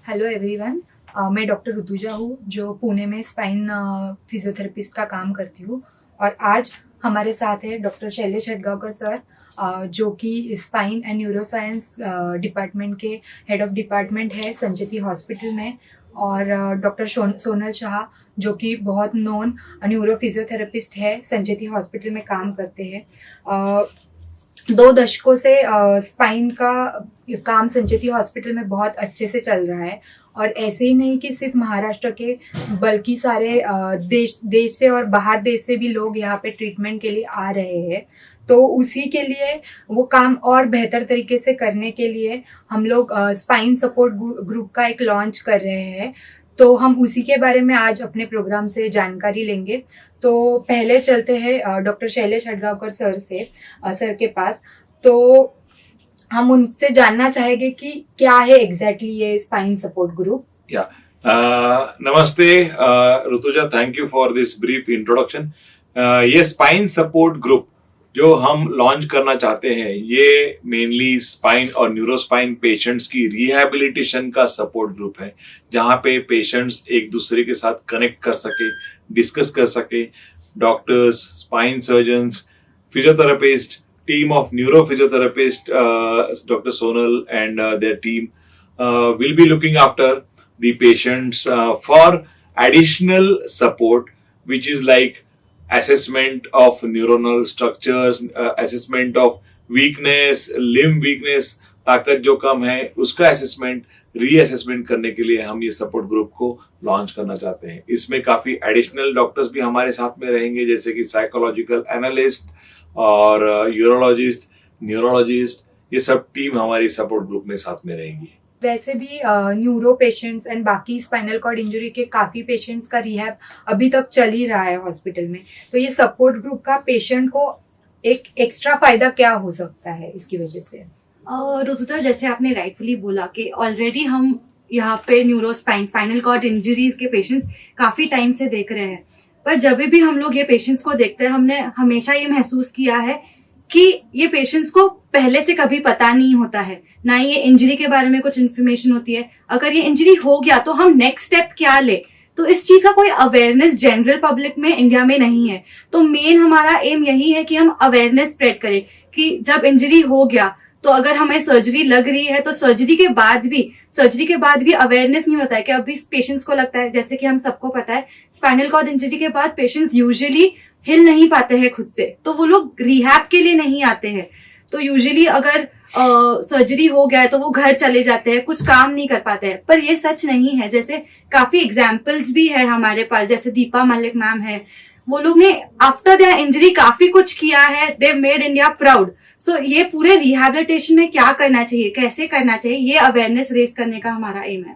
Hello everyone. मैं doctor Rutuja हूँ जो पुणे में स्पाइन फिजियोथेरेपिस्ट का काम करती हूँ। और आज हमारे साथ है डॉक्टर शैलेश हेडगांवकर सर, जो कि स्पाइन एंड न्यूरोसाइंस डिपार्टमेंट के हेड ऑफ डिपार्टमेंट है संचेती हॉस्पिटल में। और डॉक्टर सोनल शाह जो कि बहुत नोन न्यूरो फिजियोथेरेपिस्ट है, संचेती हॉस्पिटल में काम करते हैं। 2 दशकों से स्पाइन का काम संचेती हॉस्पिटल में बहुत अच्छे से चल रहा है। और ऐसे ही नहीं कि सिर्फ महाराष्ट्र के, बल्कि सारे देश से और बाहर देश से भी लोग यहाँ पे ट्रीटमेंट के लिए आ रहे हैं। तो उसी के लिए वो काम और बेहतर तरीके से करने के लिए हम लोग स्पाइन सपोर्ट ग्रुप का एक लॉन्च कर रहे हैं। तो हम उसी के बारे में आज अपने प्रोग्राम से जानकारी लेंगे। तो पहले चलते हैं डॉक्टर शैलेश हेडगांवकर सर के पास। तो हम उनसे जानना चाहेंगे कि क्या है एग्जैक्टली ये स्पाइन सपोर्ट ग्रुप। नमस्ते Rutuja, thank you for this brief introduction. ये स्पाइन सपोर्ट ग्रुप जो हम लॉन्च करना चाहते हैं, ये मेनली स्पाइन और न्यूरोस्पाइन पेशेंट्स की रिहैबिलिटेशन का सपोर्ट ग्रुप है, जहां पे पेशेंट्स एक दूसरे के साथ कनेक्ट कर सके, डिस्कस कर सके। Doctors, spine surgeons, physiotherapist, team of neurophysiotherapist, Dr. Sonal and their team will be looking after the patients for additional support, which is like assessment of neuronal structures, assessment of weakness, limb weakness, ताकत जो कम है उसका assessment, reassessment करने के लिए हम ये support group को लॉन्च करना चाहते हैं। इसमें काफी एडिशनल डॉक्टर्स भी हमारे साथ में रहेंगे, जैसे कि साइकोलॉजिकल एनालिस्ट और यूरोलॉजिस्ट, न्यूरोलॉजिस्ट, ये सब टीम हमारी सपोर्ट ग्रुप में साथ में रहेंगी। वैसे भी न्यूरो पेशेंट्स एंड बाकी स्पाइनल कॉर्ड इंजरी के काफी पेशेंट्स का रिहैब अभी तक चल ही रहा है हॉस्पिटल में। तो ये सपोर्ट ग्रुप का पेशेंट को एक एक्स्ट्रा फायदा क्या हो सकता है इसकी वजह से? ऋतुजा, जैसे आपने राइटफुली बोला कि ऑलरेडी हम यहाँ पे स्पाइनल कॉर्ड इंजरीज के पेशेंट्स काफी टाइम से देख रहे हैं। पर जब भी हम लोग ये पेशेंट्स को देखते हैं, हमने हमेशा ये महसूस किया है कि ये पेशेंट्स को पहले से कभी पता नहीं होता है, ना ही ये इंजरी के बारे में कुछ इन्फॉर्मेशन होती है। अगर ये इंजरी हो गया तो हम नेक्स्ट स्टेप क्या ले, तो इस चीज का कोई अवेयरनेस जनरल पब्लिक में इंडिया में नहीं है। तो मेन हमारा एम यही है कि हम अवेयरनेस स्प्रेड करें कि जब इंजरी हो गया तो अगर हमें सर्जरी लग रही है तो सर्जरी के बाद भी अवेयरनेस नहीं होता है। कि अभी पेशेंट्स को लगता है, जैसे कि हम सबको पता है, स्पाइनल कॉर्ड इंजरी के बाद पेशेंट्स यूजुअली हिल नहीं पाते हैं खुद से, तो वो लोग रिहैब के लिए नहीं आते हैं। तो यूजुअली अगर सर्जरी हो गया है तो वो घर चले जाते हैं, कुछ काम नहीं कर पाते हैं। पर ये सच नहीं है। जैसे काफी एग्जाम्पल्स भी है हमारे पास, जैसे दीपा मलिक मैम है, वो लोग ने आफ्टर देयर इंजरी काफी कुछ किया है, दे मेड इंडिया प्राउड। सो ये पूरे रिहैबिलिटेशन में क्या करना चाहिए, कैसे करना चाहिए, ये अवेयरनेस रेज करने का हमारा एम है।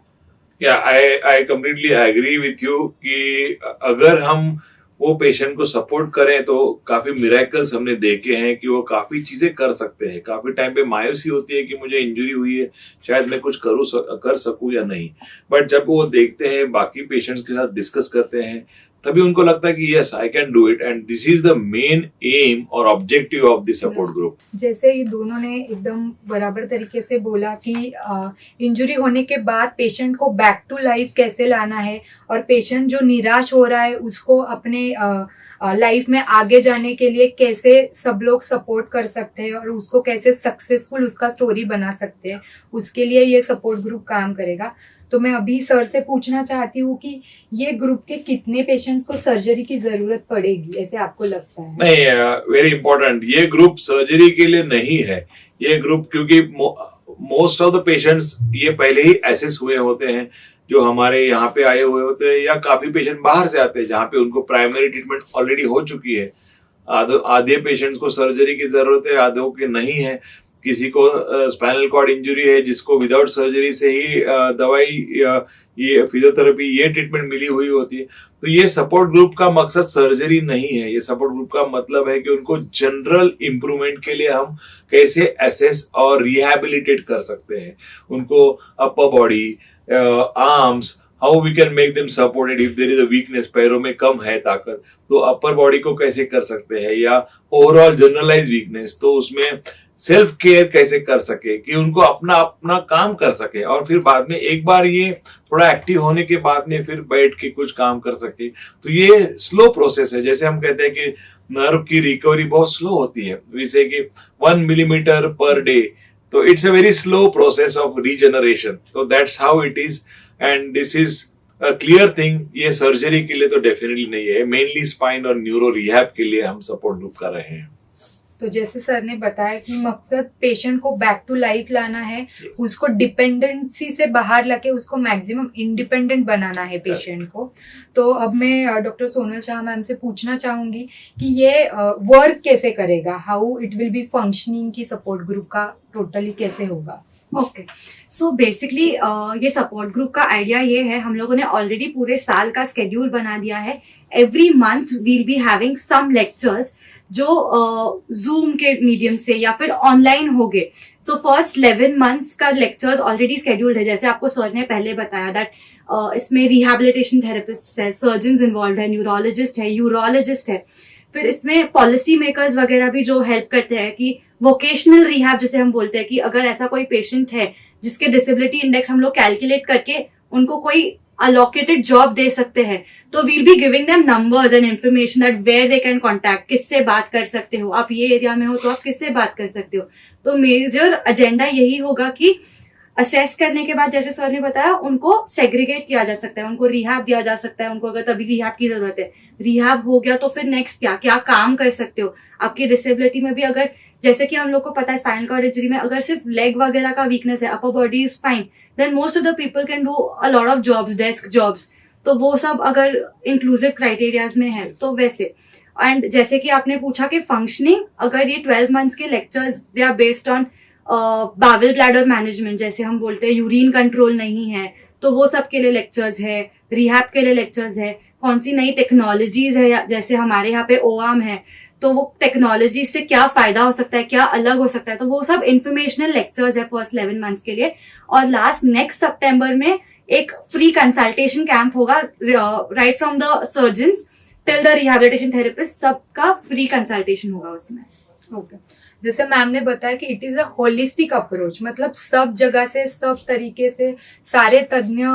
I completely agree with you कि अगर हम वो पेशेंट को सपोर्ट करें तो काफी मिरेकल्स हमने देखे हैं कि वो काफी चीजें कर सकते हैं। काफी टाइम पे मायूसी होती है कि मुझे इंजरी हुई है, शायद मैं कुछ कर सकूं या नहीं, बट जब वो देखते हैं, बाकी पेशेंट्स के साथ डिस्कस करते हैं, तभी उनको लगता है कि yes, I can do it, and this is the main aim और objective of the support group. जैसे ये दोनों ने एकदम बराबर तरीके से बोला कि इंजरी होने के बाद पेशेंट को बैक टू लाइफ कैसे लाना है, और पेशेंट जो निराश हो रहा है उसको अपने लाइफ में आगे जाने के लिए कैसे सब लोग सपोर्ट कर सकते हैं और उसको कैसे सक्सेसफुल उसका स्टोरी बना सकते हैं, उसके लिए ये सपोर्ट ग्रुप काम करेगा। तो मैं अभी सर से पूछना चाहती हूँ कि ये ग्रुप के कितने पेशेंट्स को सर्जरी की जरूरत पड़ेगी, ऐसे आपको लगता है? नहीं, वेरी इंपॉर्टेंट, ये ग्रुप सर्जरी के लिए नहीं है। ये ग्रुप, क्योंकि मोस्ट ऑफ द पेशेंट्स ये पहले ही एसेस हुए होते हैं, जो हमारे यहाँ पे आए हुए होते हैं, या काफी पेशेंट बाहर से आते हैं जहाँ पे उनको प्राइमरी ट्रीटमेंट ऑलरेडी हो चुकी है। आधे पेशेंट्स को सर्जरी की जरूरत है, आधों की नहीं है। किसी को स्पाइनल कॉर्ड इंजरी है जिसको विदाउट सर्जरी से ही दवाई, ये फिजियोथेरेपी, ये ट्रीटमेंट मिली हुई होती है। तो ये सपोर्ट ग्रुप का मकसद सर्जरी नहीं है। ये सपोर्ट ग्रुप का मतलब है कि उनको जनरल इंप्रूवमेंट के लिए हम कैसे एसेस और रिहैबिलिटेट कर सकते हैं। उनको upper body, arms, how we can make them supported if there is a weakness, पैरों में कम है ताकत तो अपर बॉडी को कैसे कर सकते हैं, या ओवरऑल जनरलाइज वीकनेस, तो उसमें सेल्फ केयर कैसे कर सके, कि उनको अपना अपना काम कर सके, और फिर बाद में एक बार ये थोड़ा एक्टिव होने के बाद में फिर बैठ के कुछ काम कर सके। तो ये स्लो प्रोसेस है। जैसे हम कहते हैं कि नर्व की रिकवरी बहुत स्लो होती है, जैसे कि 1 मिलीमीटर पर डे, तो it's a very slow process of regeneration. तो that's how it is, and this is clear thing. ये सर्जरी के लिए तो डेफिनेटली नहीं है, मेनली स्पाइन और न्यूरो रिहैब के लिए हम सपोर्ट ग्रुप कर रहे हैं। तो जैसे सर ने बताया कि मकसद पेशेंट को बैक टू लाइफ लाना है, उसको डिपेंडेंसी से बाहर लाके उसको मैक्सिमम इंडिपेंडेंट बनाना है पेशेंट को। तो अब मैं डॉक्टर सोनल शाह मैम से पूछना चाहूंगी कि ये वर्क कैसे करेगा, how it will be functioning, की सपोर्ट ग्रुप का टोटली कैसे होगा। ओके, सो बेसिकली ये सपोर्ट ग्रुप का आइडिया ये है, हम लोगों ने ऑलरेडी पूरे साल का स्केड्यूल बना दिया है। Every month will be having some lectures जो जूम के मीडियम से या फिर ऑनलाइन हो गए। सो फर्स्ट 11 मंथ्स का लेक्चर्स ऑलरेडी स्केड्यूल्ड है। जैसे आपको सर ने पहले बताया दैट इसमें रिहैबिलिटेशन थेरेपिस्ट है, सर्जन्स इन्वॉल्व है, न्यूरोलॉजिस्ट है, यूरोलॉजिस्ट है, फिर इसमें पॉलिसी मेकर्स वगैरह भी जो हेल्प करते हैं कि वोकेशनल रिहैब जैसे हम बोलते हैं कि अगर ऐसा कोई पेशेंट है जिसके डिसेबिलिटी इंडेक्स हम लोग कैलकुलेट करके उनको कोई अलोकेटेड जॉब दे सकते हैं, तो will be giving them numbers and information that where they can contact, किससे बात कर सकते हो, आप ये एरिया में हो तो आप किससे बात कर सकते हो। तो मेजर एजेंडा यही होगा कि असेस करने के बाद जैसे सर ने बताया उनको सेग्रीगेट किया जा सकता है, उनको रिहैब दिया जा सकता है, उनको अगर तभी रिहैब की जरूरत है, रिहैब हो गया तो फिर नेक्स्ट क्या क्या काम कर सकते हो। आपकी डिसेबिलिटी में भी अगर जैसे कि हम लोग को पता है स्पाइनल कॉर्ड इंजरी में अगर सिर्फ लेग वगैरह का वीकनेस है, upper body is fine, then most of the people can do a lot of jobs, desk jobs, तो वो सब अगर इंक्लूसिव क्राइटेरियाज में है तो वैसे। एंड जैसे कि आपने पूछा कि फंक्शनिंग, अगर ये 12 मंथ्स के lectures they are based on bowel bladder management, जैसे हम बोलते हैं यूरिन कंट्रोल नहीं है तो वो सब के लिए लेक्चर्स है, रिहैब के लिए लेक्चर्स है, कौन सी नई टेक्नोलॉजीज है, जैसे हमारे यहाँ पे ओआम है तो वो टेक्नोलॉजी से क्या फायदा हो सकता है, क्या अलग हो सकता है, तो वो सब इंफॉर्मेशनल लेक्चर्स है फर्स्ट 11 मंथ्स के लिए। और लास्ट नेक्स्ट सितंबर में एक फ्री कंसल्टेशन कैंप होगा right from the surgeons till the rehabilitation therapist, सबका फ्री कंसल्टेशन होगा उसमें। ओके, जैसे मैम ने बताया कि it is a holistic approach, मतलब सब जगह से सब तरीके से सारे तज्ञ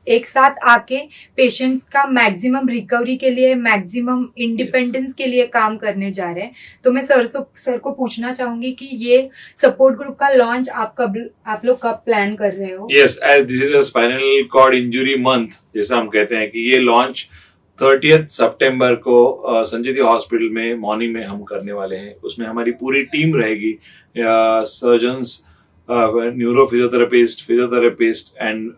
एक साथ आके पेशेंट्स का मैक्सिमम रिकवरी के लिए, मैक्सिमम इंडिपेंडेंस के लिए काम करने जा रहे हैं। तो मैं सर को पूछना चाहूंगी कि ये सपोर्ट ग्रुप का लॉन्च आप लोग कब प्लान कर रहे हो। Yes, as this is a spinal cord injury month, जैसा हम कहते हैं कि ये लॉन्च 30 सितंबर को संजीवनी हॉस्पिटल में मॉर्निंग में हम करने वाले हैं। उसमें हमारी पूरी टीम रहेगी, surgeons, neuro physiotherapist and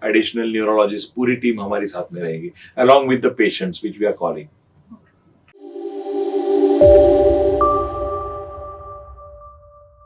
additional neurologist, पूरी टीम हमारी साथ में रहेगी along with the patients which we are calling.